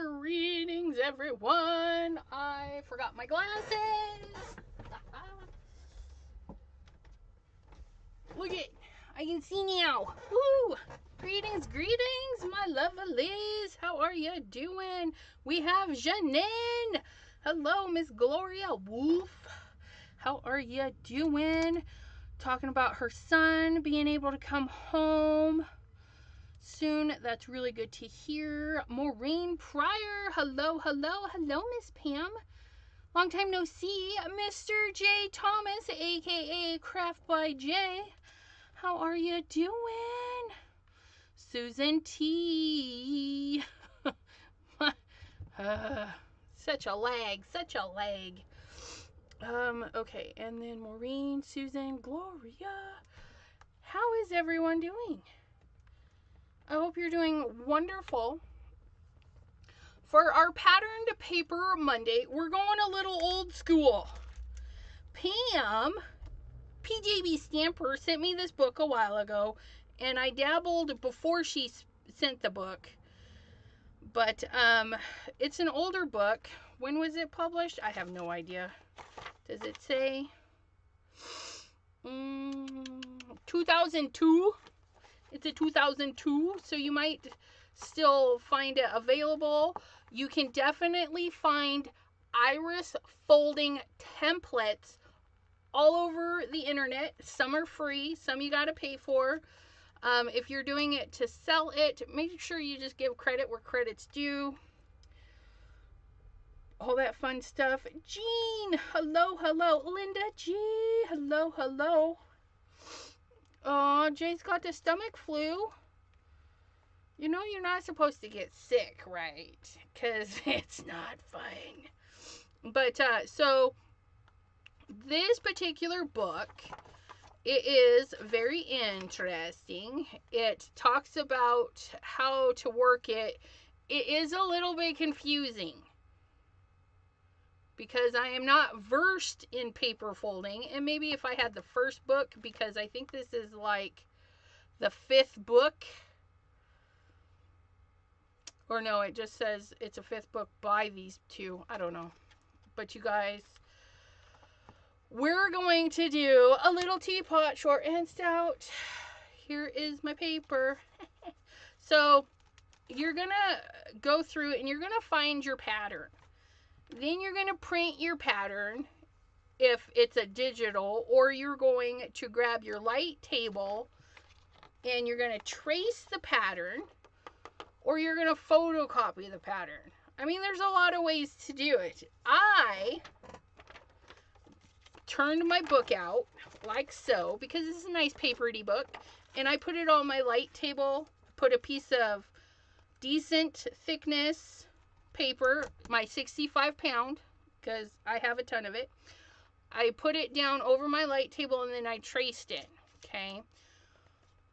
Greetings, everyone. I forgot my glasses. Look it. I can see now. Woo! Greetings, my lovelies. How are you doing? We have Janine. Hello, Miss Gloria Wolf. How are you doing? Talking about her son being able to come home soon. That's really good to hear. Maureen Pryor. Hello, Miss Pam. Long time no see. Mr. J. Thomas, aka Craft by J. How are you doing? Susan T. Such a lag. Okay, and then Maureen, Susan, Gloria. How is everyone doing? I hope you're doing wonderful. For our patterned paper Monday, we're going a little old school. Pam, PJB Stamper, sent me this book a while ago, and I dabbled before she sent the book. But it's an older book. When was it published? I have no idea. Does it say? 2002. It's a 2002, so you might still find it available. You can definitely find iris folding templates all over the internet. Some are free, some you gotta pay for. If you're doing it to sell it, make sure you just give credit where credit's due. All that fun stuff. Jean, hello. Linda G, hello. Oh, Jay's got the stomach flu. You know you're not supposed to get sick, right? Because it's not fun. But, so, this particular book, it is very interesting. It talks about how to work it. It is a little bit confusing, because I am not versed in paper folding, and maybe if I had the first book, because I think this is like the 5th book, or no, it just says it's a 5th book by these two, I don't know, but you guys, we're going to do a little teapot, short and stout. Here is my paper. So, you're gonna go through and you're gonna find your pattern. Then you're going to print your pattern if it's a digital, or you're going to grab your light table and you're going to trace the pattern, or you're going to photocopy the pattern. I mean, there's a lot of ways to do it. I turned my book out like so, because this is a nice papery book, and I put it on my light table, put a piece of decent thickness paper, my 65 pound, because I have a ton of it. I put it down over my light table and then I traced it. Okay.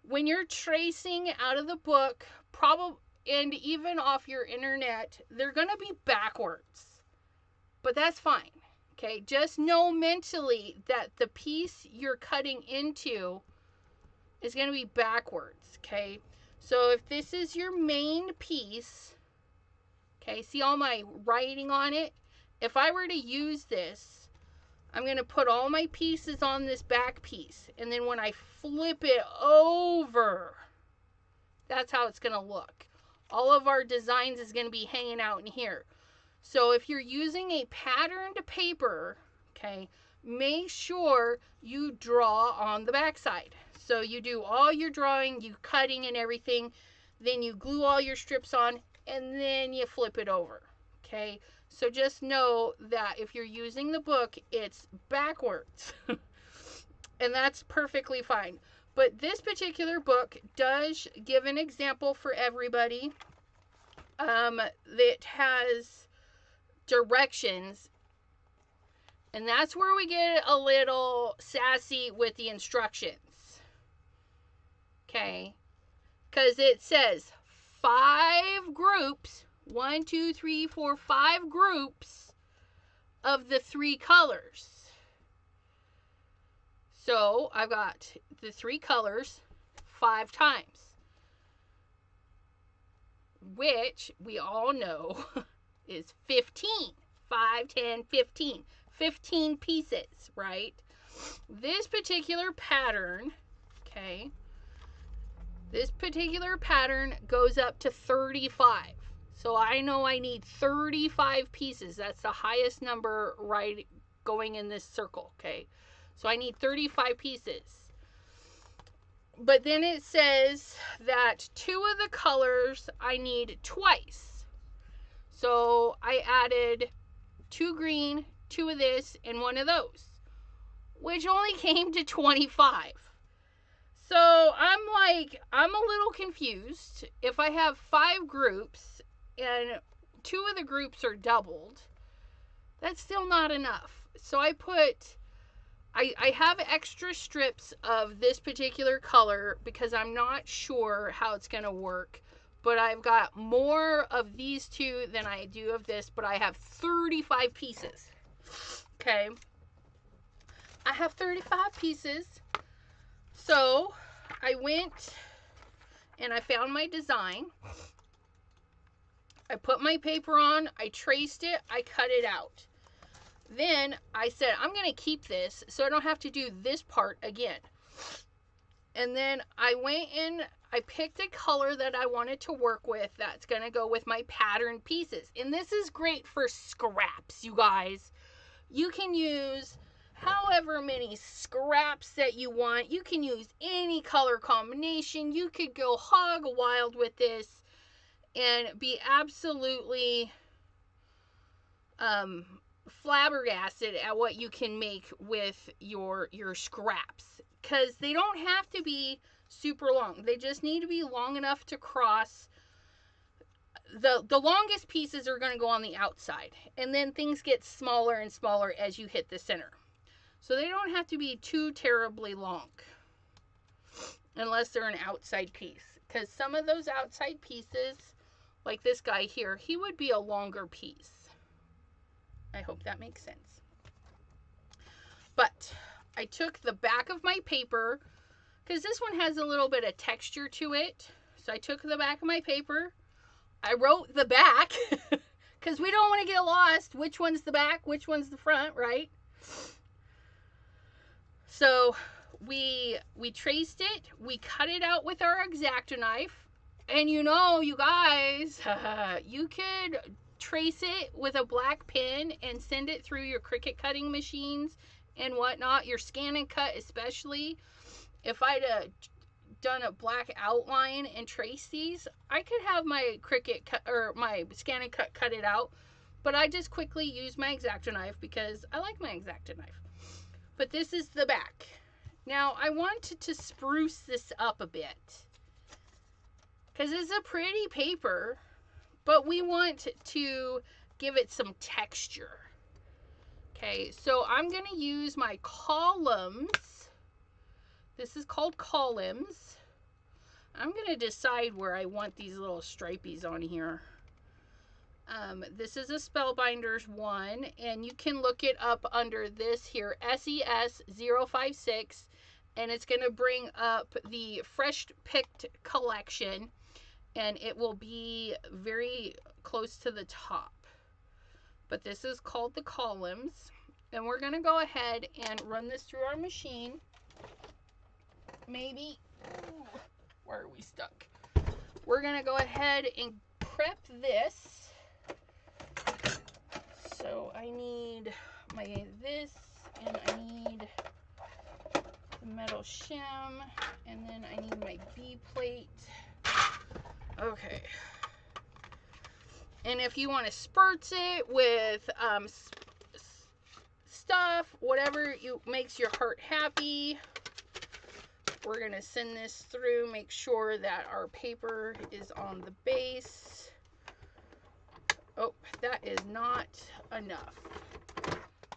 When you're tracing out of the book, probably, and even off your internet, they're going to be backwards. But that's fine. Okay. Just know mentally that the piece you're cutting into is going to be backwards. Okay. So if this is your main piece, okay, see all my writing on it? If I were to use this, I'm going to put all my pieces on this back piece. And then when I flip it over, that's how it's going to look. All of our designs is going to be hanging out in here. So if you're using a patterned paper, okay, make sure you draw on the back side. So you do all your drawing, you cutting and everything. Then you glue all your strips on, and then you flip it over. Okay, so just know that if you're using the book, it's backwards. And that's perfectly fine. But this particular book does give an example for everybody. It has directions, and that's where we get a little sassy with the instructions. Okay, because it says 5 groups, 1, 2, 3, 4, 5 groups of the 3 colors. So I've got the 3 colors 5 times. which we all know is 15. 5, 10, 15. 15 pieces, right? This particular pattern, okay, this particular pattern goes up to 35. So I know I need 35 pieces. That's the highest number right going in this circle, okay? So I need 35 pieces. But then it says that 2 of the colors I need twice. So I added 2 green, 2 of this, and 1 of those, which only came to 25. So I'm a little confused. If I have 5 groups and 2 of the groups are doubled, that's still not enough. So I have extra strips of this particular color because I'm not sure how it's going to work. But I've got more of these 2 than I do of this, but I have 35 pieces. Okay. I have 35 pieces. So I went and I found my design. I put my paper on, I traced it, I cut it out. Then I said, I'm going to keep this so I don't have to do this part again. And then I went in, I picked a color that I wanted to work with that's going to go with my pattern pieces. And this is great for scraps, you guys. You can use however many scraps that you want. You can use any color combination. You could go hog wild with this and be absolutely flabbergasted at what you can make with your scraps, because they don't have to be super long. They just need to be long enough to cross. The longest pieces are going to go on the outside, and then things get smaller and smaller as you hit the center. So they don't have to be too terribly long unless they're an outside piece, because some of those outside pieces, like this guy here, he would be a longer piece. I hope that makes sense. But I took the back of my paper, because this one has a little bit of texture to it. So I took the back of my paper. I wrote the back, because we don't want to get lost. Which one's the back? Which one's the front, right? So we traced it. We cut it out with our X-Acto knife. And you know, you guys, you could trace it with a black pen and send it through your Cricut cutting machines and whatnot, your Scan and Cut especially. If I'd done a black outline and trace these, I could have my Cricut cut, or my Scan and cut it out, but I just quickly use my X-Acto knife because I like my X-Acto knife. But this is the back. Now I wanted to spruce this up a bit because it's a pretty paper, but we want to give it some texture. Okay, so I'm going to use my columns. This is called columns. I'm going to decide where I want these little stripies on here. This is a Spellbinders one, and you can look it up under this here, SES 056, and it's going to bring up the Fresh Picked collection, and it will be very close to the top. But this is called the columns, and we're going to go ahead and run this through our machine. Maybe, ooh, where are we stuck? We're going to go ahead and prep this. So I need this, and I need the metal shim, and then I need my B plate. Okay. And if you want to spurt it with stuff, whatever makes your heart happy, we're going to send this through, make sure that our paper is on the base. Oh, that is not enough.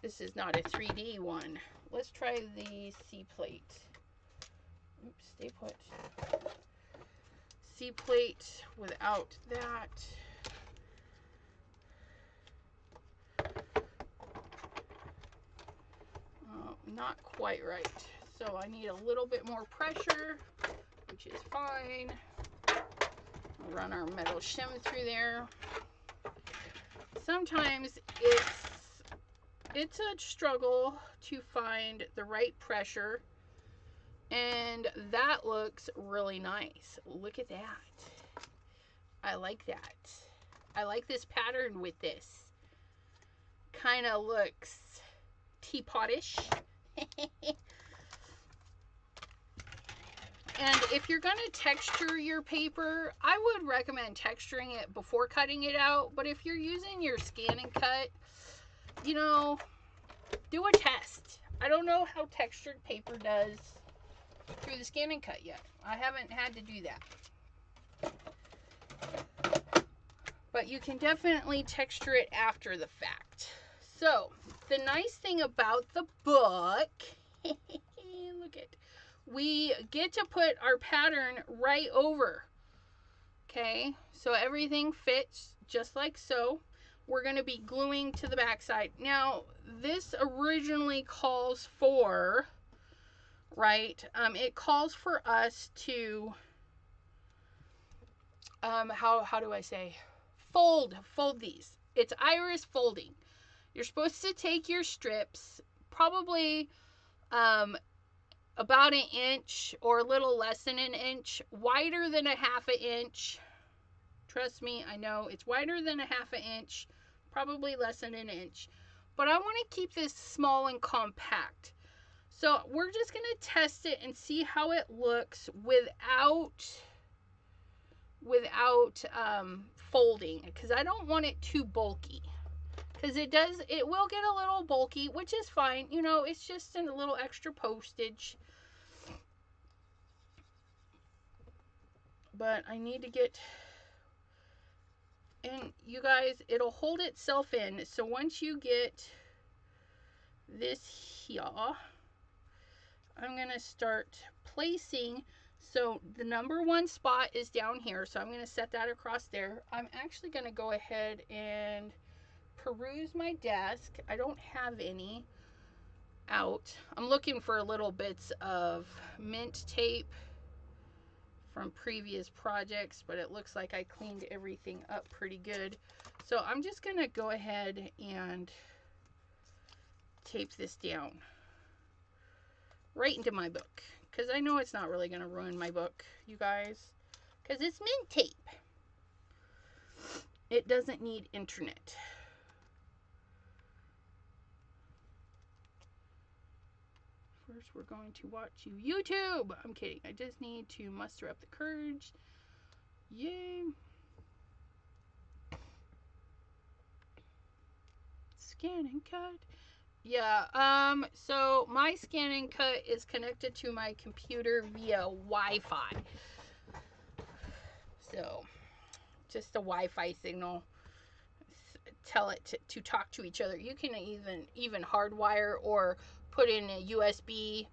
This is not a 3D one. Let's try the C plate. Oops, stay put. C plate without that. Not quite right. So I need a little bit more pressure, which is fine. All run our metal shim through there. Sometimes it's a struggle to find the right pressure, and that looks really nice. Look at that. I like that. I like this pattern with this. Kind of looks teapotish. And if you're going to texture your paper, I would recommend texturing it before cutting it out. But if you're using your scan and cut, you know, do a test. I don't know how textured paper does through the scan and cut yet. I haven't had to do that. But you can definitely texture it after the fact. So, the nice thing about the book, look at, we get to put our pattern right over. Okay, so everything fits just like so. We're going to be gluing to the back side. Now, this originally calls for, right, it calls for us to, how do I say, fold these. It's iris folding. You're supposed to take your strips, probably about an inch or a little less than an inch, wider than a half an inch. Trust me, I know it's wider than a half an inch, probably less than an inch. But I want to keep this small and compact. So we're just going to test it and see how it looks without folding, because I don't want it too bulky. Because it will get a little bulky, which is fine. You know, it's just a little extra postage. But I need to get, and you guys, it'll hold itself in. So once you get this here, I'm going to start placing. So the number 1 spot is down here. So I'm going to set that across there. I'm actually going to go ahead and peruse my desk. I don't have any out. I'm looking for little bits of mint tape from previous projects, but it looks like I cleaned everything up pretty good. So I'm just going to go ahead and tape this down right into my book, because I know it's not really going to ruin my book, you guys, because it's mint tape. It doesn't need internet. First, we're going to watch YouTube. I'm kidding. I just need to muster up the courage. Yay. Scan and cut. Yeah, so my scan and cut is connected to my computer via Wi-Fi. So, just a Wi-Fi signal. Tell it to talk to each other. You can even hardwire or put in a USB.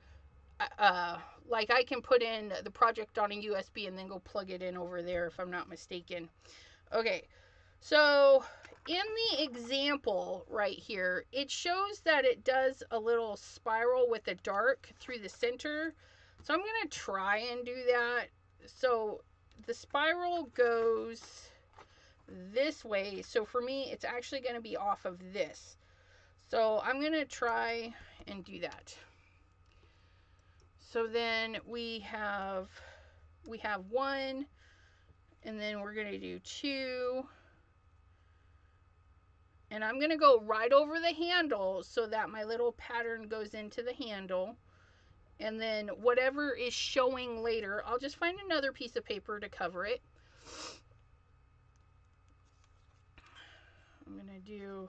Like I can put in the project on a USB and then go plug it in over there if I'm not mistaken. Okay, so in the example right here, it shows that it does a little spiral with a dark through the center. So I'm going to try and do that. So the spiral goes this way. So for me, it's actually going to be off of this. So I'm going to try and do that. So then we have 1, and then we're going to do 2. And I'm going to go right over the handle so that my little pattern goes into the handle. And then whatever is showing later, I'll just find another piece of paper to cover it. I'm going to do...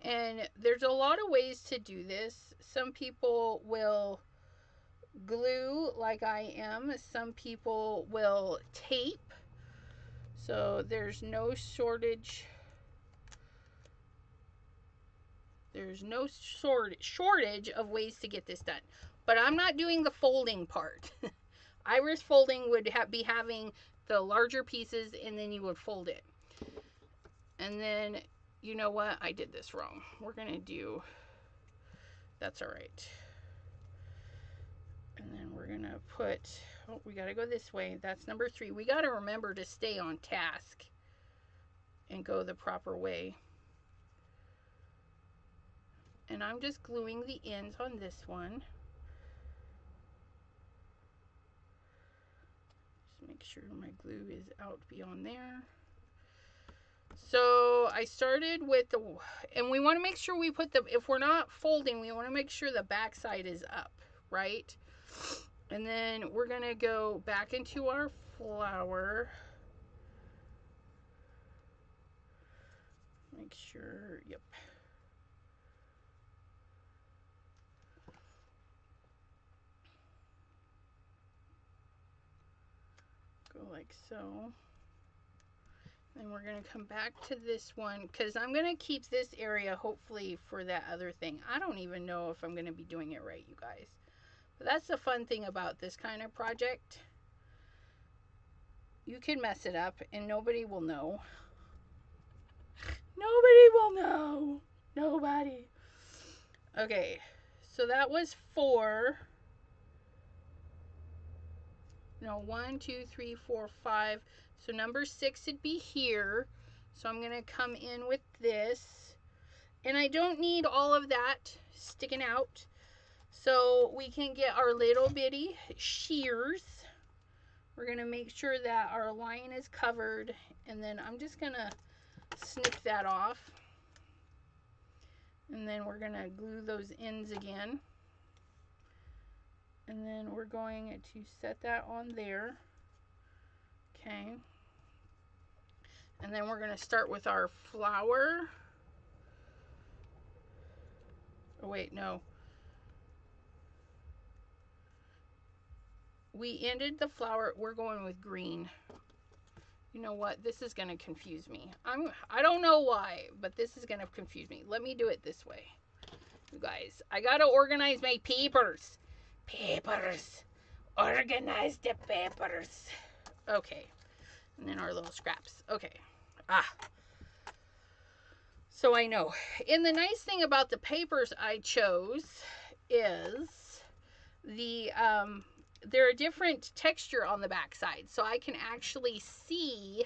And there's a lot of ways to do this. Some people will glue like I am. Some people will tape. So there's no shortage. There's no shortage of ways to get this done. But I'm not doing the folding part. Iris folding would be having the larger pieces and then you would fold it. And then... You know what? I did this wrong. We're going to do... That's all right. And then we're going to gonna put, oh, we gotta go this way. That's number 3. We gotta remember to stay on task and go the proper way. And I'm just gluing the ends on this one. Just make sure my glue is out beyond there. So I started with the, and we want to make sure we put the, if we're not folding, we want to make sure the back side is up, right? And then we're going to go back into our flower. Make sure, yep. Go like so. Then we're going to come back to this one because I'm going to keep this area hopefully for that other thing. I don't even know if I'm going to be doing it right, you guys. But that's the fun thing about this kind of project. You can mess it up and nobody will know. Nobody will know. Nobody. Okay, so that was 4. No, 1, 2, 3, 4, 5. So number 6 would be here. So I'm going to come in with this. And I don't need all of that sticking out. So we can get our little bitty shears. We're going to make sure that our line is covered. And then I'm just going to snip that off. And then we're going to glue those ends again. And then we're going to set that on there. Okay. And then we're going to start with our flower. Oh, wait, no. We ended the flower. We're going with green. You know what? This is going to confuse me. I don't know why, but this is going to confuse me. Let me do it this way. You guys, I got to organize my papers. Papers. Organize the papers. Okay. And then our little scraps. Okay. So I know. And the nice thing about the papers I chose is they're a different texture on the back side. So I can actually see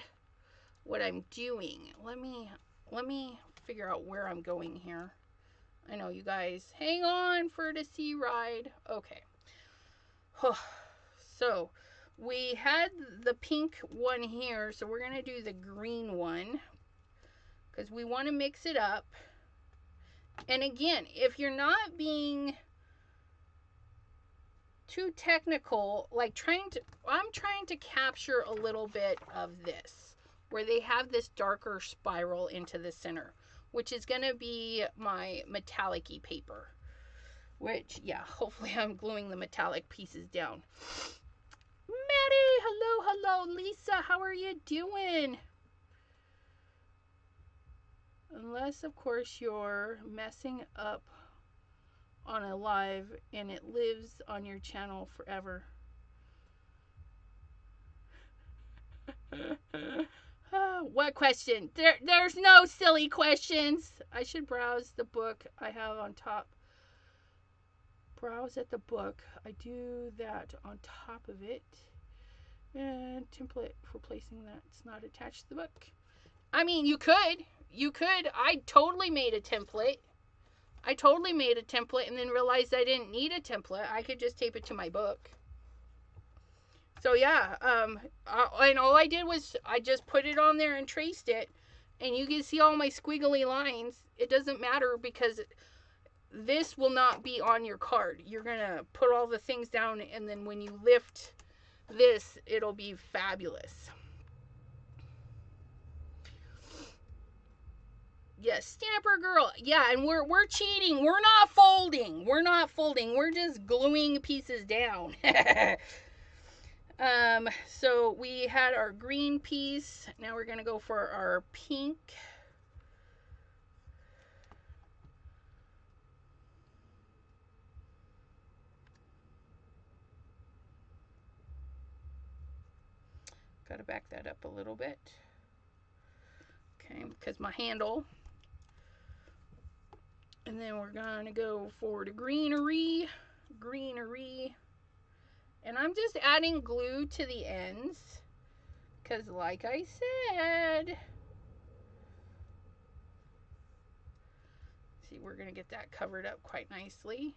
what I'm doing. Let me figure out where I'm going here. I know, you guys. Hang on for the sea ride. Okay. So we had the pink one here, so we're going to do the green one because we want to mix it up. And again, if you're not being too technical, like I'm trying to capture a little bit of this, where they have this darker spiral into the center, which is going to be my metallic-y paper. Which, yeah, hopefully I'm gluing the metallic pieces down. Maddie, hello, Lisa, how are you doing? Unless, of course, you're messing up on a live and it lives on your channel forever. What question? There's no silly questions. I should browse the book I have on top. Browse at the book. I do that on top of it. And template for placing that's not attached to the book. I mean, you could. I totally made a template. And then realized I didn't need a template. I could just tape it to my book. So yeah, and all I did was I just put it on there and traced it. And you can see all my squiggly lines. It doesn't matter because this will not be on your card. You're going to put all the things down, and then when you lift this, it'll be fabulous. Yes, Stamper Girl. Yeah, and we're cheating. We're not folding. We're just gluing pieces down. So we had our green piece. Now we're going to go for our pink. Got to back that up a little bit. Okay, because my handle. And then we're going to go for the greenery. And I'm just adding glue to the ends because, like I said, see, we're going to get that covered up quite nicely.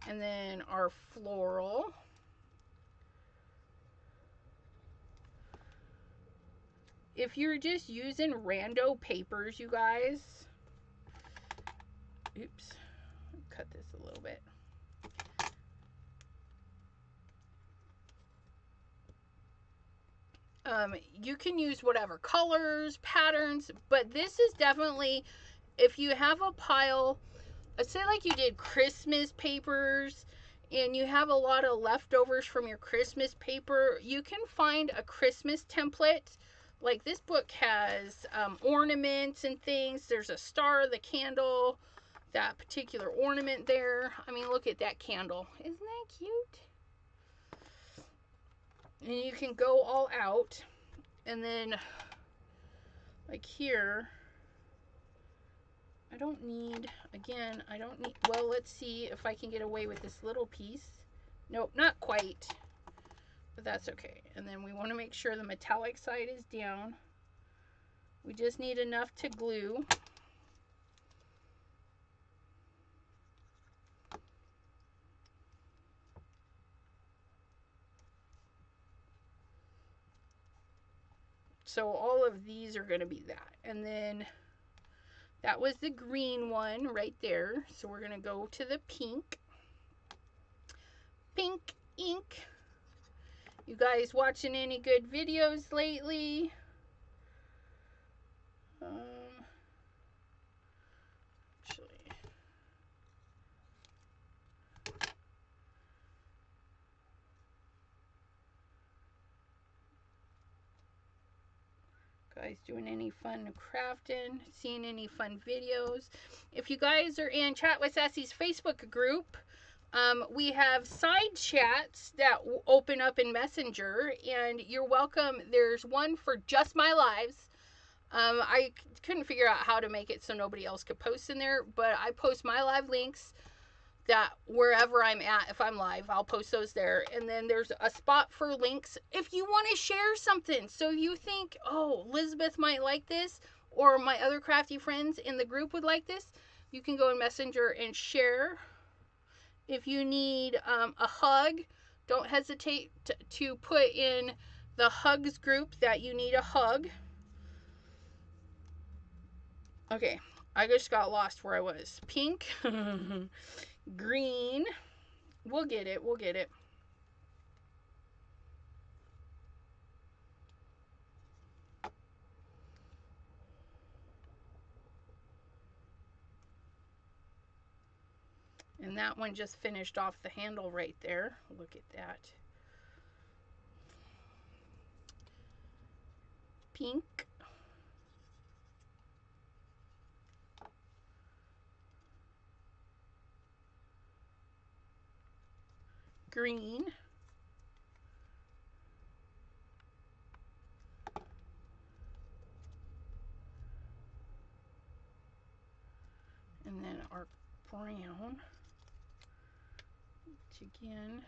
And then our floral. If you're just using rando papers, you guys, oops, cut this a little bit. You can use whatever colors, patterns, but this is definitely, if you have a pile, let's say like you did Christmas papers and you have a lot of leftovers from your Christmas paper, you can find a Christmas template. Like this book has ornaments and things. There's a star, the candle, that particular ornament there. I mean, look at that candle. Isn't that cute? And you can go all out. And then, like here, I don't need, again, I don't need, well, let's see if I can get away with this little piece. Nope, not quite. But that's okay. And then we want to make sure the metallic side is down. We just need enough to glue. So all of these are going to be that. And then that was the green one right there. So we're going to go to the pink. Pink ink. You guys watching any good videos lately? Actually, guys doing any fun crafting, seeing any fun videos? If you guys are in Chat with Sassy's Facebook group, we have side chats that open up in Messenger, and you're welcome. There's one for just my lives. I couldn't figure out how to make it so nobody else could post in there, but I post my live links that wherever I'm at, if I'm live, I'll post those there. And then there's a spot for links if you want to share something. So you think, oh, Elizabeth might like this, or my other crafty friends in the group would like this, you can go in Messenger and share. If you need a hug, don't hesitate to put in the hugs group that you need a hug. Okay, I just got lost where I was. Pink, green, we'll get it, we'll get it. And that one just finished off the handle right there. Look at that. Pink. Green. And then our brown. Which again,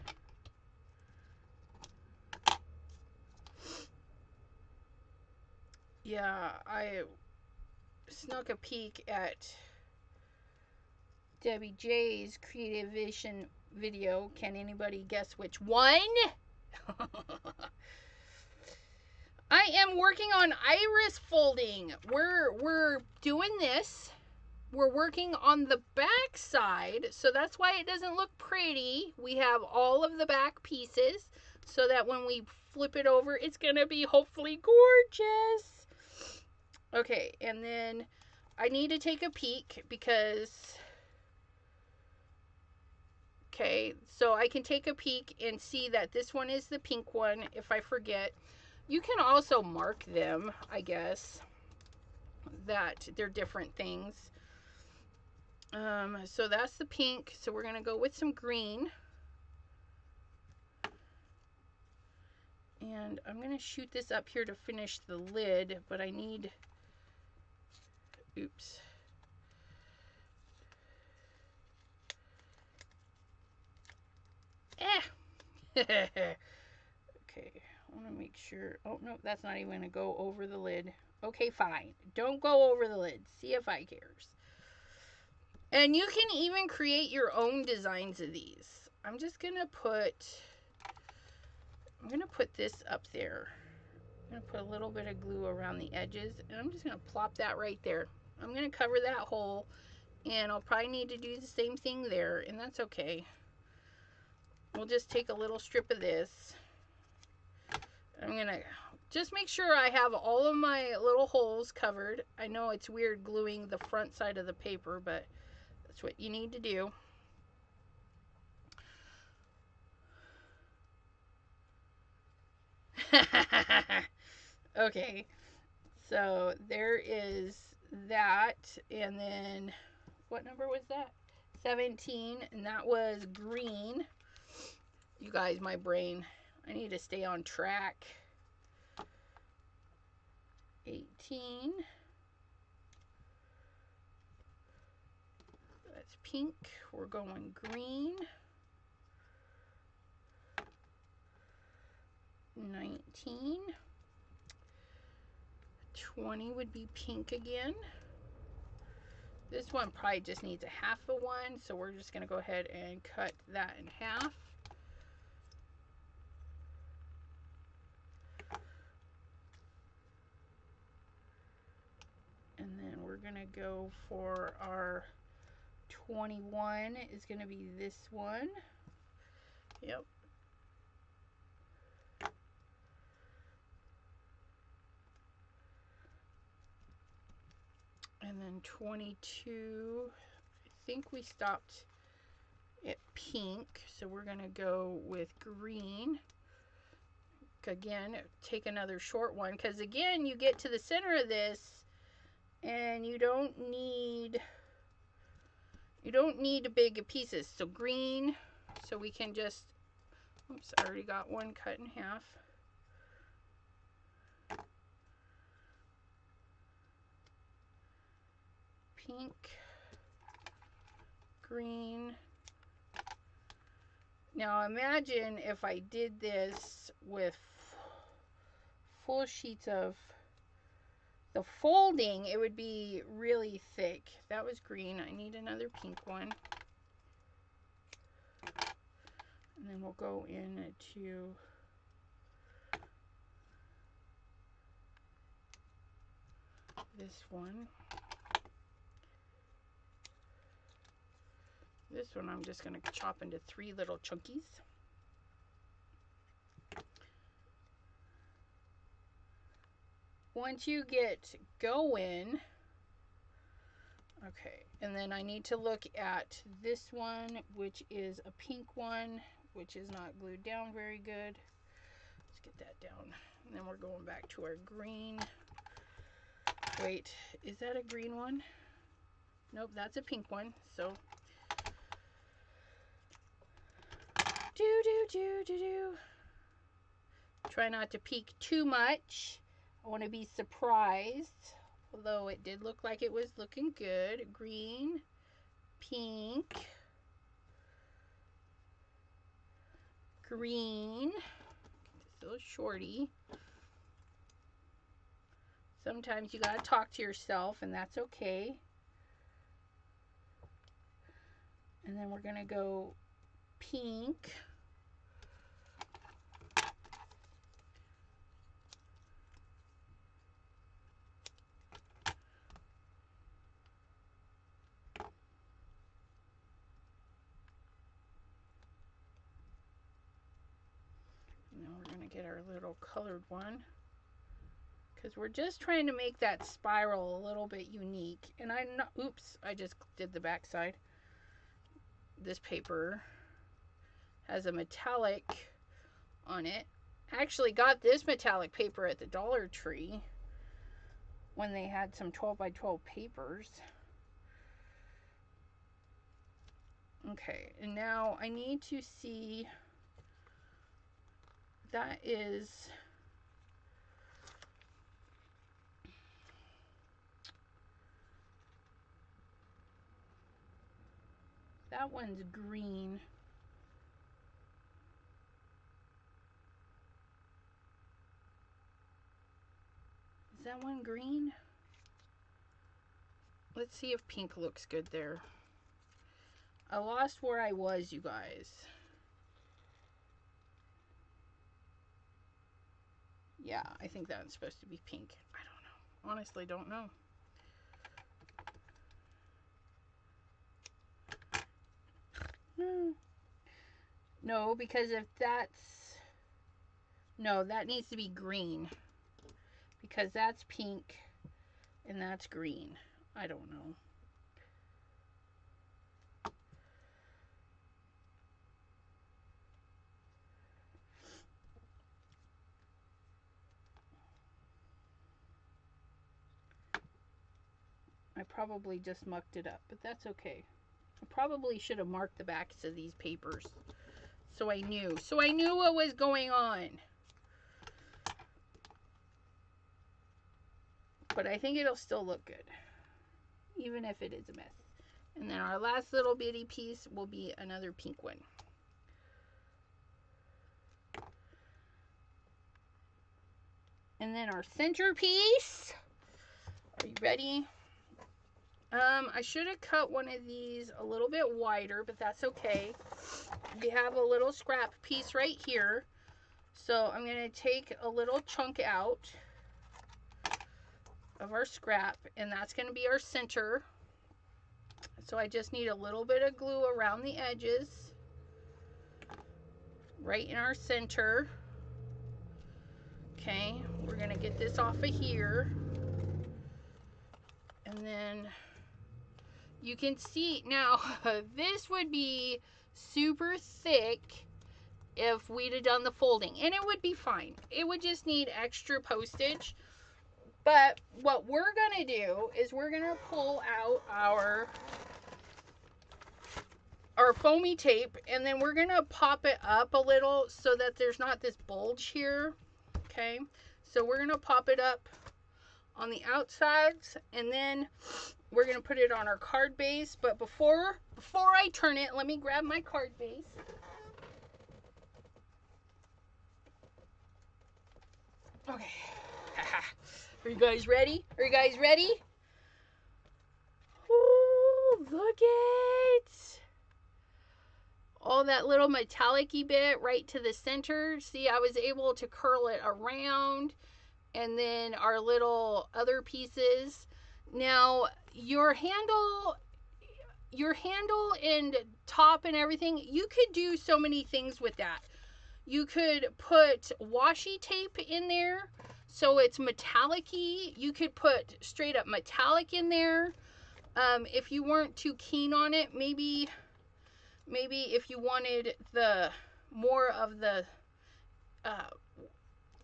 yeah, I snuck a peek at Debbie J's Creative Vision video. Can anybody guess which one? I am working on iris folding. We're doing this. We're working on the back side, so that's why it doesn't look pretty. We have all of the back pieces so that when we flip it over, it's gonna be hopefully gorgeous. Okay, and then I need to take a peek because, okay, so I can take a peek and see that this one is the pink one if I forget. You can also mark them, I guess, that they're different things. So that's the pink. So we're going to go with some green. And I'm going to shoot this up here to finish the lid, but I need, oops. Okay, I want to make sure. Oh, no, that's not even going to go over the lid. Okay, fine. Don't go over the lid. See if I cares. And you can even create your own designs of these. I'm going to put this up there. I'm going to put a little bit of glue around the edges, and I'm just going to plop that right there. I'm going to cover that hole, and I'll probably need to do the same thing there, and that's okay. We'll just take a little strip of this. I'm going to just make sure I have all of my little holes covered. I know it's weird gluing the front side of the paper, but that's what you need to do. Okay, so there is that, and then what number was that? 17, and that was green. You guys, my brain, I need to stay on track. 18, that's pink. We're going green. 19, 20 would be pink again. This one probably just needs a half of one, so we're just going to go ahead and cut that in half. And then we're going to go for our 21 is going to be this one. Yep. And then 22, I think we stopped at pink, so we're going to go with green. Again, take another short one, because again, you get to the center of this and you don't need big pieces. So green, so we can just, oops, I already got one cut in half. Pink, green. Now imagine if I did this with full sheets of the folding, it would be really thick. That was green. I need another pink one. And then we'll go into this one. This one I'm just going to chop into 3 little chunkies. Once you get going, okay, and then I need to look at this one, which is a pink one, which is not glued down very good. Let's get that down. And then we're going back to our green. Wait, is that a green one? Nope, that's a pink one. So try not to peek too much. I want to be surprised, although it did look like it was looking good. Green, pink, green, just a little shorty. Sometimes you gotta talk to yourself, and that's okay. And then we're gonna go pink. And then we're gonna get our little colored one, because we're just trying to make that spiral a little bit unique. And I'm not, oops, I just did the back side. This paper has a metallic on it. I actually got this metallic paper at the Dollar Tree when they had some 12 by 12 papers. Okay, and now I need to see, that is, that one's green. that one green? Let's see if pink looks good there. I lost where I was, you guys. Yeah, I think that's supposed to be pink. I don't know. Honestly, don't know. No, because if that's... No, that needs to be green. Because that's pink and that's green. I don't know. I probably just mucked it up, but that's okay. I probably should have marked the backs of these papers so I knew. So I knew what was going on. But I think it'll still look good, even if it is a mess. And then our last little bitty piece will be another pink one. And then our centerpiece. Are you ready? I should have cut one of these a little bit wider, but that's okay. We have a little scrap piece right here. So I'm going to take a little chunk out of our scrap, and that's going to be our center. So I just need a little bit of glue around the edges, right in our center. Okay, we're going to get this off of here. And then you can see now, this would be super thick if we'd have done the folding, and it would be fine. It would just need extra postage. But what we're going to do is we're going to pull out our foamy tape, and then we're going to pop it up a little so that there's not this bulge here. Okay, so we're going to pop it up on the outsides, and then we're going to put it on our card base. But before I turn it, let me grab my card base. Okay. Are you guys ready? Are you guys ready? Ooh, look it! All that little metallic-y bit right to the center. See, I was able to curl it around. And then our little other pieces. Now, your handle and top and everything, you could do so many things with that. You could put washi tape in there so it's metallic-y. You could put straight up metallic in there. If you weren't too keen on it, maybe if you wanted the more of the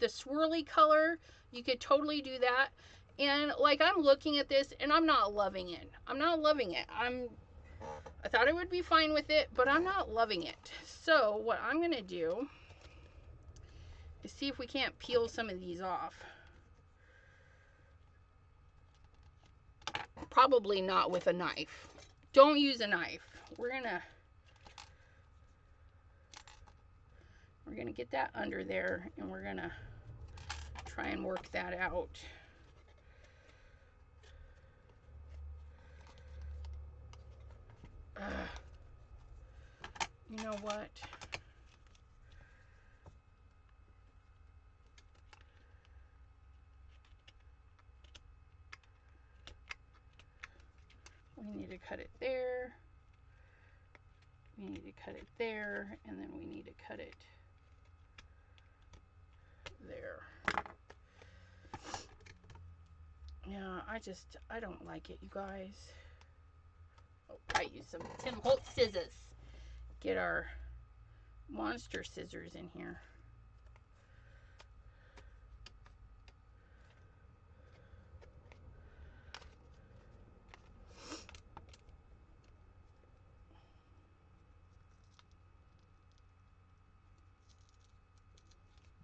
swirly color, you could totally do that. And like, I'm looking at this and I'm not loving it. I'm not loving it. I thought I would be fine with it, but I'm not loving it. So what I'm gonna do is see if we can't peel some of these off. Probably not with a knife. Don't use a knife. We're gonna get that under there, and we're gonna try and work that out. You know what? We need to cut it there. We need to cut it there, and then we need to cut it there. Yeah, I don't like it, you guys. Oh, I use some Tim Holtz scissors. Get our monster scissors in here.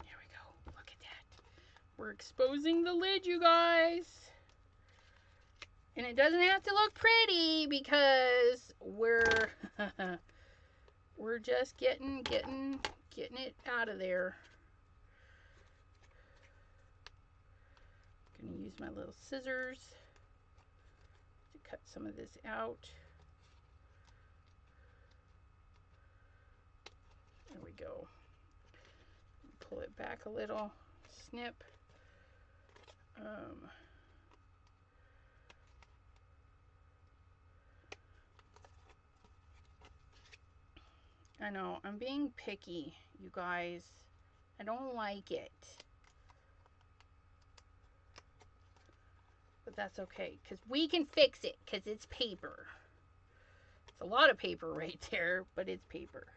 There we go. Look at that. We're exposing the lid, you guys. And it doesn't have to look pretty because we're we're just getting it out of there. I'm going to use my little scissors to cut some of this out. There we go. Pull it back a little. Snip. I know, I'm being picky, you guys. I don't like it. But that's okay, because we can fix it, because it's paper. It's a lot of paper right there, but it's paper.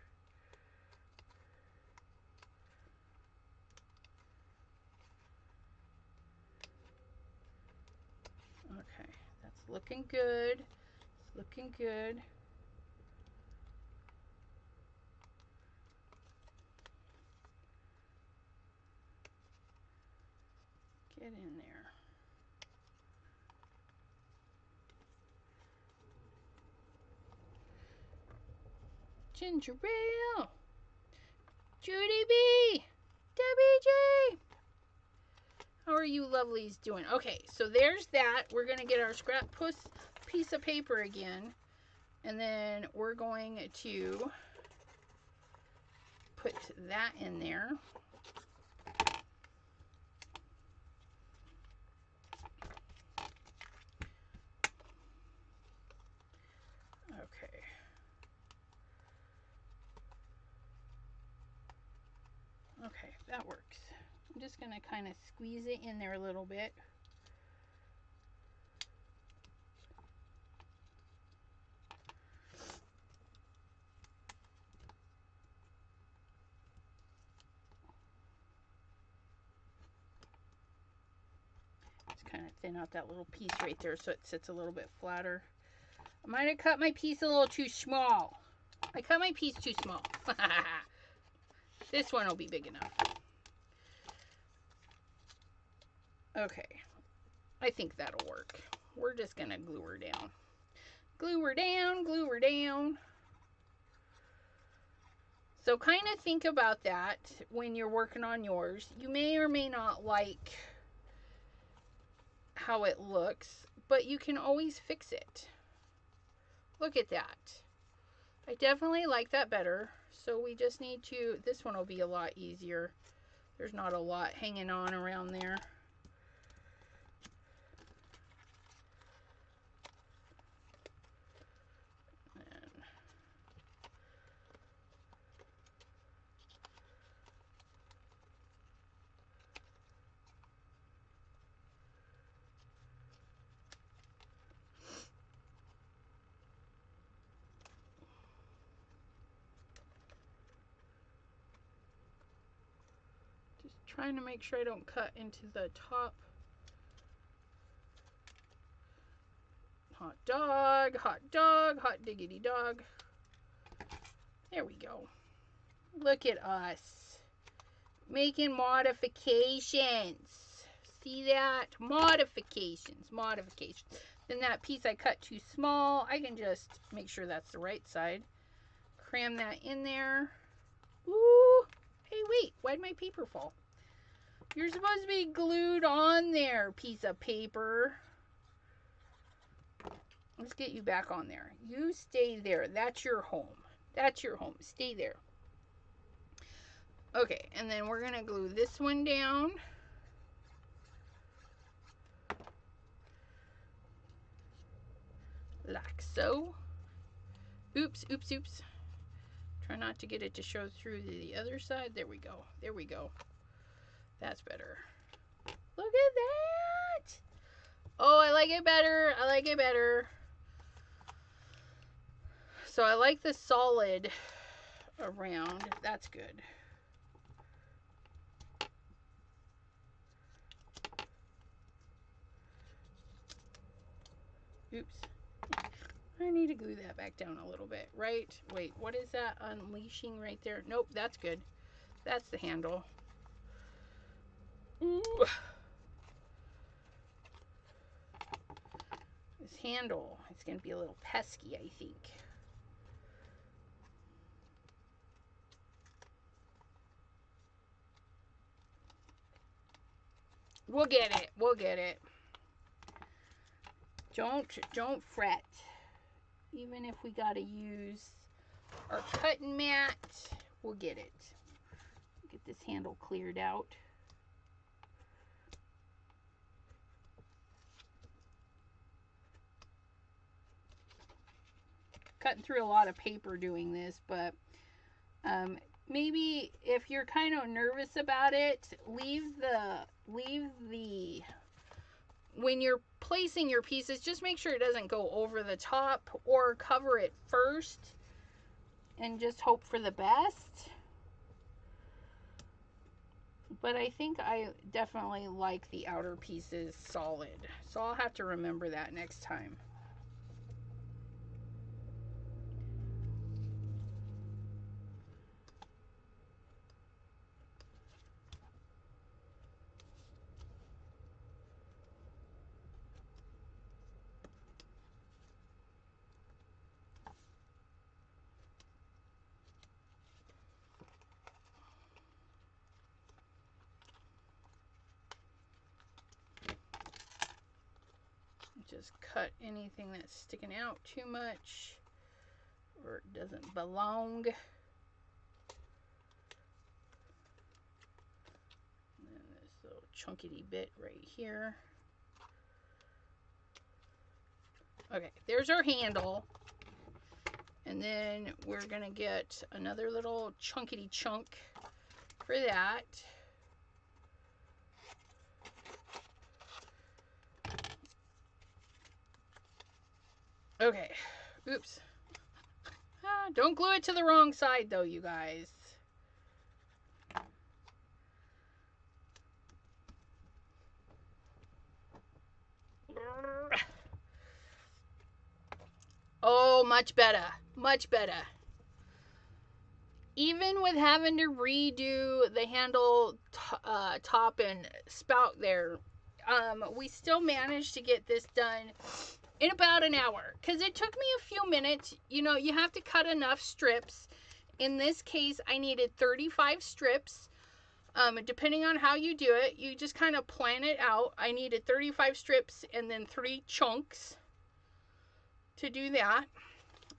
Okay, that's looking good. It's looking good. Get in there. Ginger Ale, Judy B, Debbie J. How are you lovelies doing? Okay, so there's that. We're going to get our scrap piece of paper again. And then we're going to put that in there. Okay. Okay, that works. I'm just going to kind of squeeze it in there a little bit. Just kind of thin out that little piece right there so it sits a little bit flatter. I might have cut my piece a little too small. I cut my piece too small. This one will be big enough. Okay, I think that'll work. We're just gonna glue her down. Glue her down, glue her down. So kind of think about that when you're working on yours. You may or may not like how it looks, but you can always fix it. Look at that. I definitely like that better. So we just need to, this one will be a lot easier. There's not a lot hanging on around there. Trying to make sure I don't cut into the top. Hot dog, hot dog, hot diggity dog. There we go. Look at us making modifications. See that? Modifications, modifications. Then that piece I cut too small, I can just make sure that's the right side. Cram that in there. Ooh. Hey, wait, why'd my paper fall? You're supposed to be glued on there, piece of paper. Let's get you back on there. You stay there. That's your home. That's your home. Stay there. Okay, and then we're going to glue this one down. Like so. Oops, oops, oops. Try not to get it to show through to the other side. There we go. There we go. That's better. Look at that. Oh, I like it better. I like it better. So I like the solid around. That's good. Oops. I need to glue that back down a little bit, right? Wait, what is that unleashing right there? Nope, that's good. That's the handle. Ooh. This handle, it's going to be a little pesky, I think. We'll get it. We'll get it. Don't fret. Even if we gotta use our cutting mat, we'll get it. Get this handle cleared out. Cutting through a lot of paper doing this, but maybe if you're kind of nervous about it, leave the when you're placing your pieces, just make sure it doesn't go over the top, or cover it first and just hope for the best. But I think I definitely like the outer pieces solid, so I'll have to remember that next time. Just cut anything that's sticking out too much or it doesn't belong. And then this little chunkity bit right here. Okay, there's our handle. And then we're gonna get another little chunkity chunk for that. Okay, oops. Don't glue it to the wrong side though, you guys. Oh, much better. Much better. Even with having to redo the handle top and spout there, we still managed to get this done in about an hour, because it took me a few minutes. You know, you have to cut enough strips. In this case, I needed 35 strips. Depending on how you do it, you just kind of plan it out. I needed 35 strips and then 3 chunks to do that.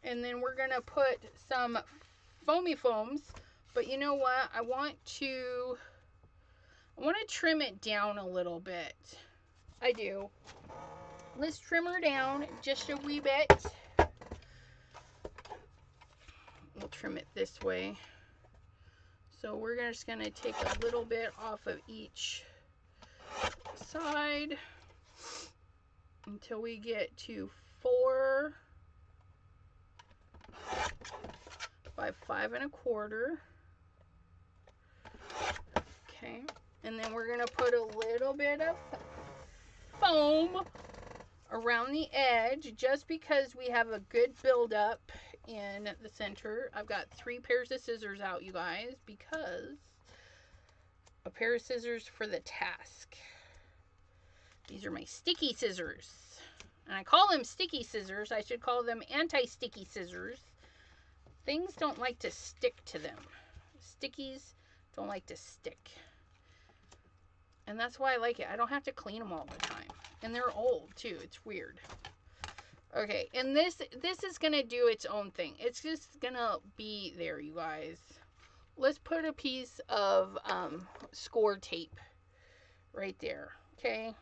And then we're gonna put some foamy foams, but you know what? I want to trim it down a little bit. I do. Let's trim her down just a wee bit. We'll trim it this way. So we're just going to take a little bit off of each side until we get to 4 by 5 1/4. Okay, and then we're going to put a little bit of foam around the edge, just because we have a good buildup in the center. I've got 3 pairs of scissors out, you guys, because a pair of scissors for the task. These are my sticky scissors, and I call them sticky scissors. I should call them anti-sticky scissors. Things don't like to stick to them. Stickies don't like to stick, and that's why I like it. I don't have to clean them all the time. And they're old too. It's weird. Okay, and this is gonna do its own thing. It's just gonna be there, you guys. Let's put a piece of score tape right there. Okay,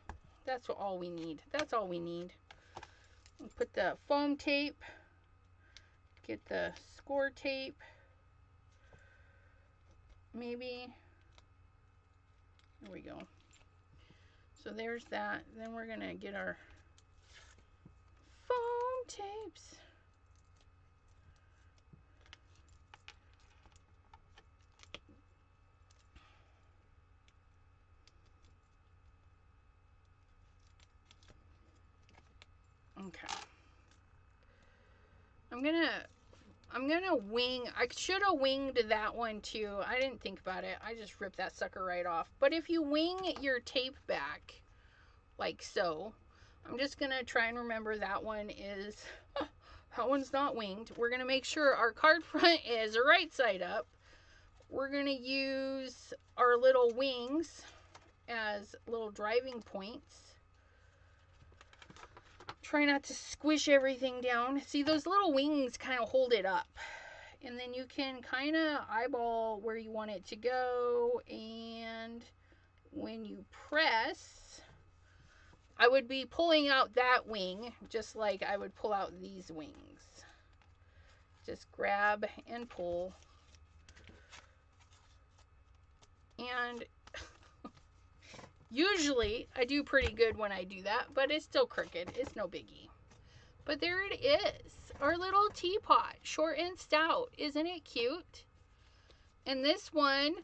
that's all we need. That's all we need. We'll put the foam tape. Get the score tape. Maybe. There we go. So there's that. Then we're gonna get our foam tapes. Okay. I'm gonna wing. I should have winged that one too. I didn't think about it. I just ripped that sucker right off. But if you wing your tape back, like so, I'm just gonna try and remember that one is, that one's not winged. We're gonna make sure our card front is right side up. We're gonna use our little wings as little driving points. Try not to squish everything down. See, those little wings kind of hold it up. And then you can kind of eyeball where you want it to go. And when you press, I would be pulling out that wing just like I would pull out these wings. Just grab and pull. And usually I do pretty good when I do that, but it's still crooked. It's no biggie. But there it is. Our little teapot, short and stout. Isn't it cute? And this one,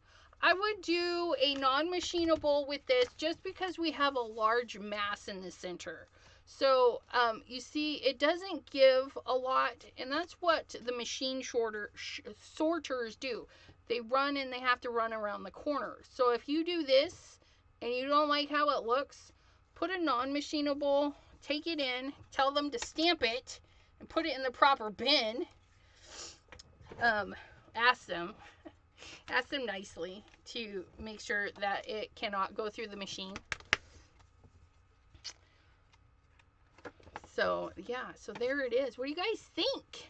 I would do a non-machinable with this just because we have a large mass in the center. So you see, it doesn't give a lot, and that's what the machine sorters do. They run and they have to run around the corner. So if you do this and you don't like how it looks, put a non-machinable, take it in, tell them to stamp it, and put it in the proper bin. Ask them nicely to make sure that it cannot go through the machine. So, yeah, so there it is. What do you guys think?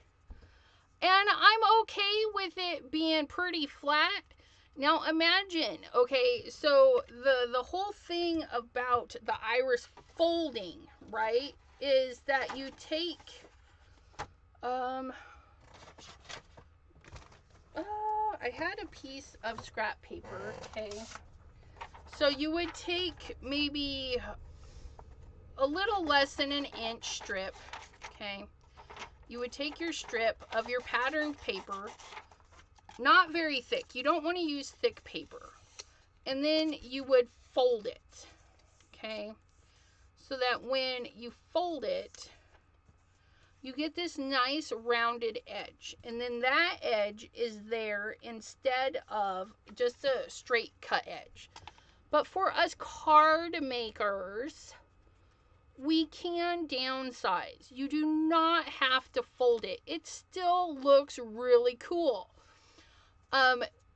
And I'm okay with it being pretty flat. Now imagine, okay, so the whole thing about the iris folding, right, is that you take, I had a piece of scrap paper, okay, so you would take maybe a little less than an inch strip, okay, you would take your strip of your patterned paper, not very thick, you don't want to use thick paper, and then you would fold it, okay, so that when you fold it, you get this nice rounded edge, and then that edge is there instead of just a straight cut edge. But for us card makers, we can downsize. You do not have to fold it. It still looks really cool.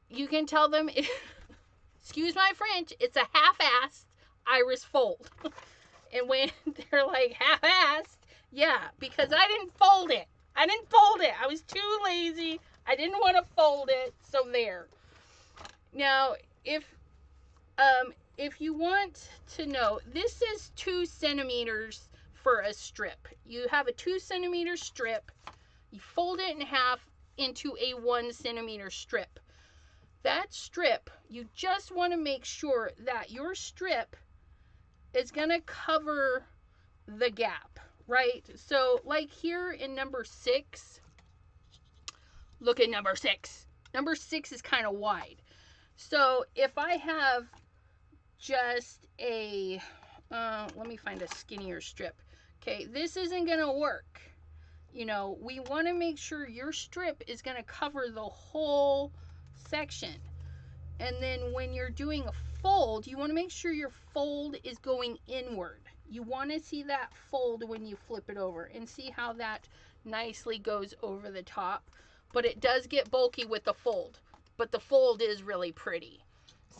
You can tell them, excuse my French, it's a half-assed iris fold. And when they're like half-assed, yeah, because I didn't fold it. I was too lazy. I didn't want to fold it. So there. Now, if you want to know, this is 2 centimeters for a strip. You have a 2 centimeter strip. You fold it in half into a 1 centimeter strip. That strip, you just want to make sure that your strip is going to cover the gap, right? So like here in number 6, look at number 6. Number 6 is kind of wide. So if I have just a, let me find a skinnier strip. Okay, this isn't going to work. You know, we want to make sure your strip is going to cover the whole section. And then when you're doing a fold, you want to make sure your fold is going inward. You want to see that fold when you flip it over and see how that nicely goes over the top. But it does get bulky with the fold, but the fold is really pretty.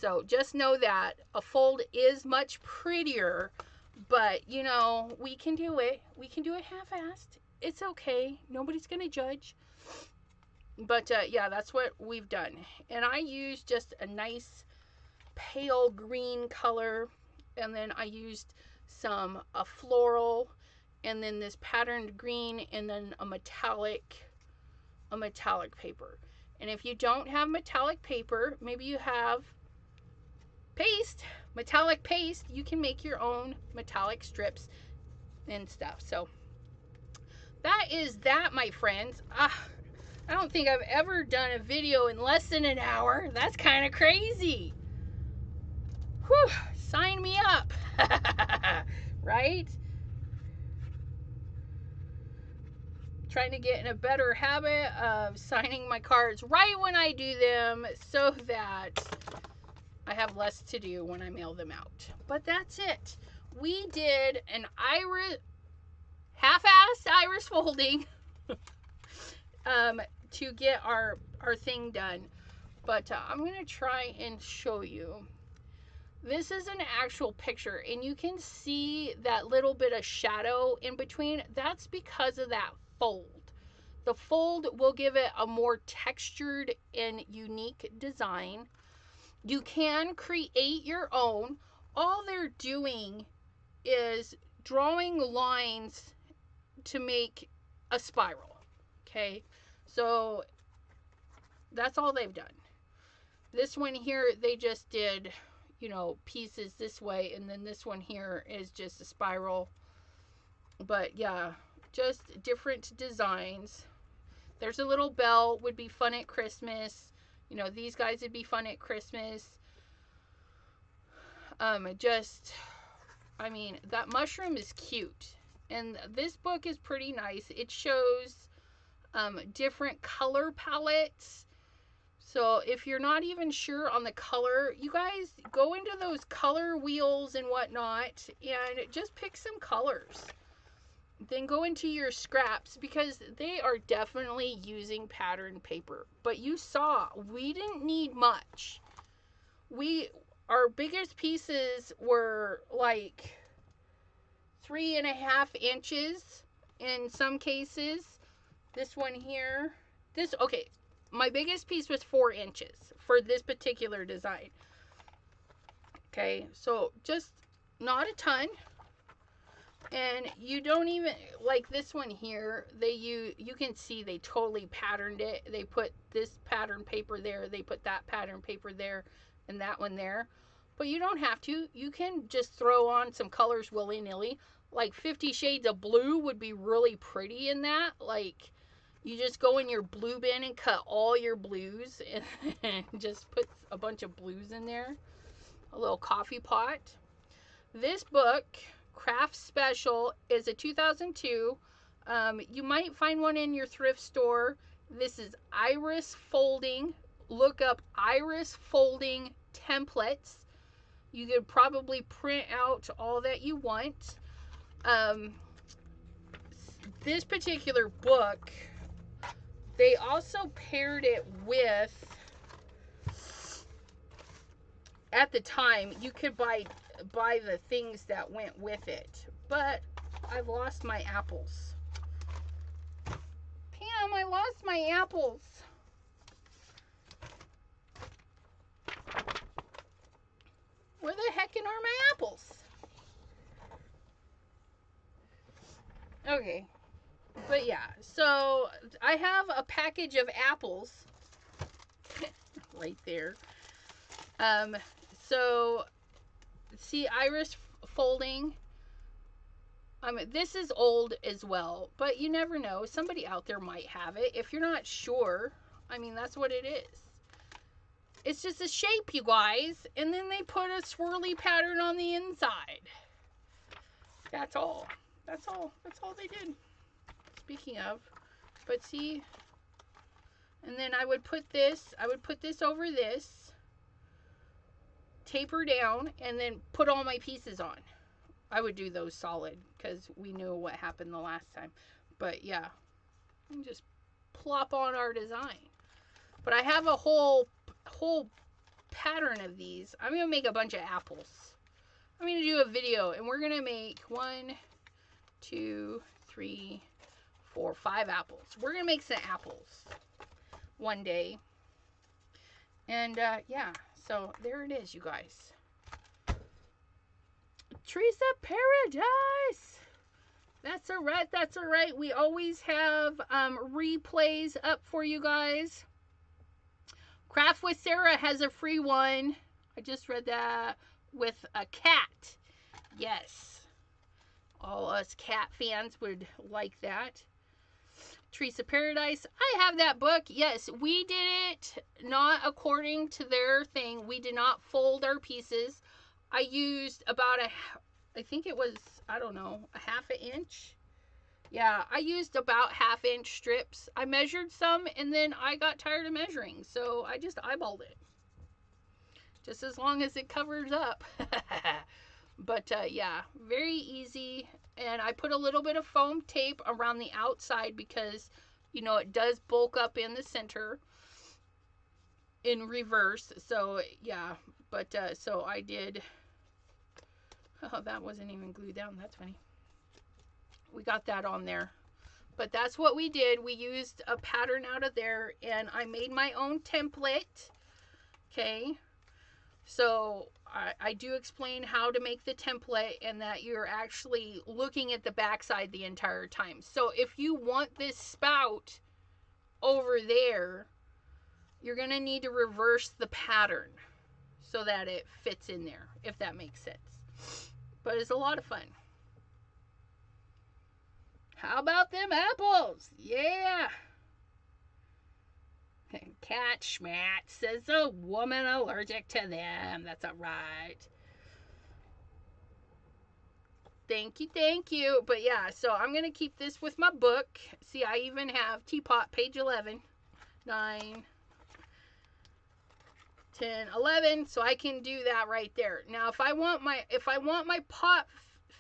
So just know that a fold is much prettier, but you know, we can do it. We can do it half-assed. It's okay. Nobody's going to judge. But yeah, that's what we've done. And I used just a nice pale green color, and then I used a floral, and then this patterned green, and then a metallic paper. And if you don't have metallic paper, maybe you have metallic paste, you can make your own metallic strips and stuff. So that is that, my friends. I don't think I've ever done a video in less than an hour. That's kind of crazy. Whew, sign me up. Right? Trying to get in a better habit of signing my cards right when I do them so that I have less to do when I mail them out. But that's it. We did an half-assed iris folding to get our thing done. But I'm going to try and show you. This is an actual picture, and you can see that little bit of shadow in between. That's because of that fold. The fold will give it a more textured and unique design. You can create your own. All they're doing is drawing lines to make a spiral. Okay, so that's all they've done. This one here, they just did, you know, pieces this way, and then this one here is just a spiral. But yeah, just different designs. There's a little bell, would be fun at Christmas. You know, these guys would be fun at Christmas. I mean, that mushroom is cute. And this book is pretty nice. It shows different color palettes. So if you're not even sure on the color, you guys go into those color wheels and whatnot and just pick some colors. Then go into your scraps, because they are definitely using pattern paper. But you saw, we didn't need much. Our biggest pieces were like 3.5 inches in some cases. This one here, okay, my biggest piece was 4 inches for this particular design. Okay, so just not a ton. And you don't even, like this one here, you can see they totally patterned it. They put this pattern paper there, they put that pattern paper there, and that one there. But you don't have to. You can just throw on some colors willy-nilly. Like 50 Shades of Blue would be really pretty in that. Like, you just go in your blue bin and cut all your blues and just put a bunch of blues in there. A little coffee pot. This book, Craft Special, is a 2002. You might find one in your thrift store. This is iris folding. Look up iris folding templates. You could probably print out all that you want. This particular book, they also paired it with, at the time, you could buy the things that went with it. But I've lost my apples. Pam, I lost my apples. Where the heckin' are my apples? Okay. But yeah, so I have a package of apples right there. So see, iris folding. This is old as well, but you never know. Somebody out there might have it. If you're not sure, I mean, that's what it is. It's just a shape, you guys. And then they put a swirly pattern on the inside. That's all. That's all they did. Speaking of, but see, and then I would put this over this, taper down, and then put all my pieces on. I would do those solid because we knew what happened the last time. But yeah, and just plop on our design. But I have a whole pattern of these. I'm gonna make a bunch of apples. I'm gonna do a video, and we're gonna make 1, 2, 3, 4, 5 apples. We're gonna make some apples one day. And yeah, so there it is, you guys. Teresa Paradise. That's all right. We always have replays up for you guys. Craft with Sarah has a free one. I just read that, with a cat. Yes. All us cat fans would like that. Teresa Paradise. I have that book. Yes, we did it not according to their thing. We did not fold our pieces. I used about I think it was, I don't know, a 1/2 inch. Yeah, I used about 1/2 inch strips. I measured some, and then I got tired of measuring, so I just eyeballed it. Just as long as it covers up. But yeah, very easy. And I put a little bit of foam tape around the outside because, you know, it does bulk up in the center in reverse. So yeah, But, so I did, oh, that wasn't even glued down. That's funny. We got that on there. But that's what we did. We used a pattern out of there, and I made my own template. Okay. So I do explain how to make the template, and that you're actually looking at the backside the entire time. So if you want this spout over there, you're going to need to reverse the pattern so that it fits in there, if that makes sense. But it's a lot of fun. How about them apples? Yeah. Cat Schmat says a woman allergic to them. That's all right. Thank you, thank you. But yeah, so I'm going to keep this with my book. See, I even have Teapot, page 11, 9, 10, 11. So I can do that right there. Now, if I want my pot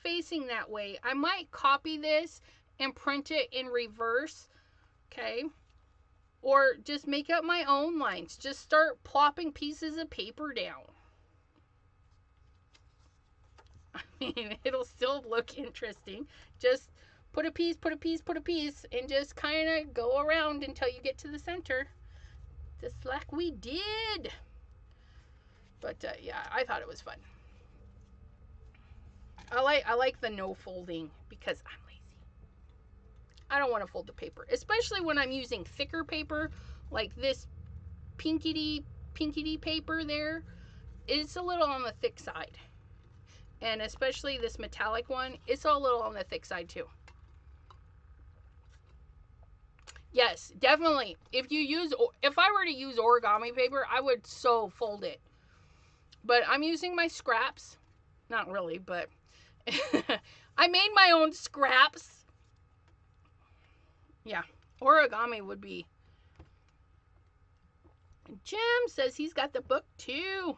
facing that way, I might copy this and print it in reverse, okay? Or just make up my own lines. Just start plopping pieces of paper down. I mean, it'll still look interesting. Just put a piece, put a piece, put a piece, and just kind of go around until you get to the center. Just like we did. But, yeah, I thought it was fun. I like the no folding because I'm lazy. I don't want to fold the paper, especially when I'm using thicker paper like this pinky paper there. It's a little on the thick side. And especially this metallic one, it's a little on the thick side too. Yes, definitely. If I were to use origami paper, I would so fold it. But I'm using my scraps. Not really, but I made my own scraps. Yeah, origami would be. Jim says he's got the book too.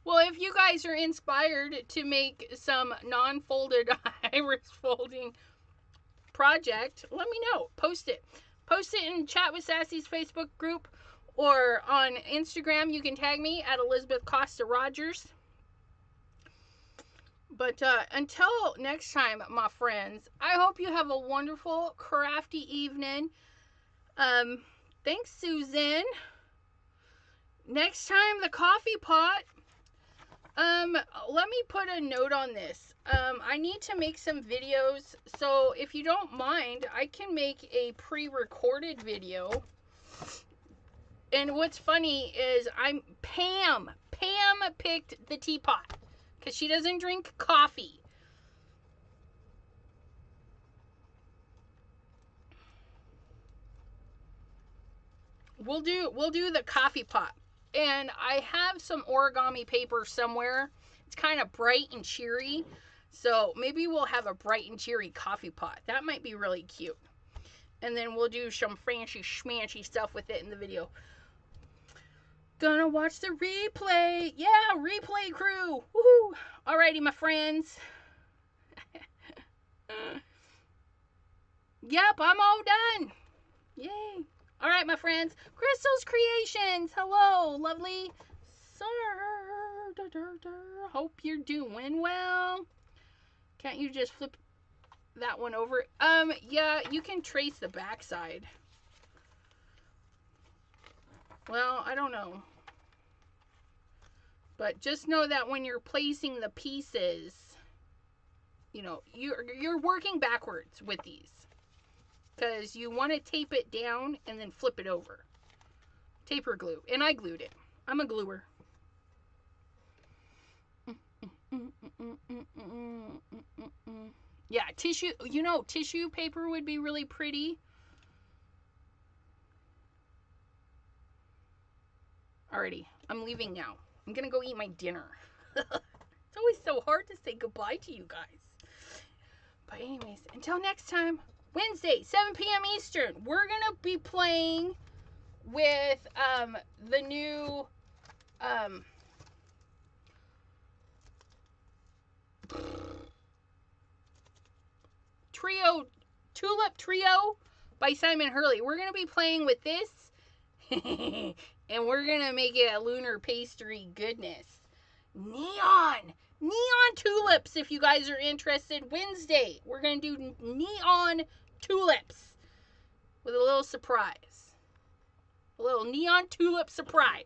Well, if you guys are inspired to make some non-folded iris folding project, let me know. Post it. Post it in Chat with Sassy's Facebook group, or on Instagram. You can tag me at Elizabeth Costa-Rogers. But until next time, my friends, I hope you have a wonderful, crafty evening. Thanks, Susan. Next time, the coffee pot. Let me put a note on this. I need to make some videos, so if you don't mind, I can make a pre-recorded video. And what's funny is Pam picked the teapot because she doesn't drink coffee. We'll do the coffee pot. And I have some origami paper somewhere. It's kind of bright and cheery. So maybe we'll have a bright and cheery coffee pot. That might be really cute. And then we'll do some fancy schmancy stuff with it in the video. Gonna watch the replay. Yeah, replay crew. Woohoo. Alrighty, my friends. Yep, I'm all done. Yay. All right, my friends. Crystal's Creations. Hello, lovely sir. Hope you're doing well. Can't you just flip that one over? Yeah, you can trace the backside. Well, I don't know. But just know that when you're placing the pieces, you know, you're working backwards with these. Because you want to tape it down and then flip it over. Taper glue. And I glued it. I'm a gluer. Yeah, tissue. You know, tissue paper would be really pretty. Alrighty, I'm leaving now. I'm going to go eat my dinner. It's always so hard to say goodbye to you guys. But anyways, until next time. Wednesday, 7 p.m. Eastern, we're going to be playing with the new Tulip Trio by Simon Hurley. We're going to be playing with this, and we're going to make it a lunar pastry goodness. neon tulips. If you guys are interested, Wednesday we're gonna do neon tulips with a little surprise, a little neon tulip surprise.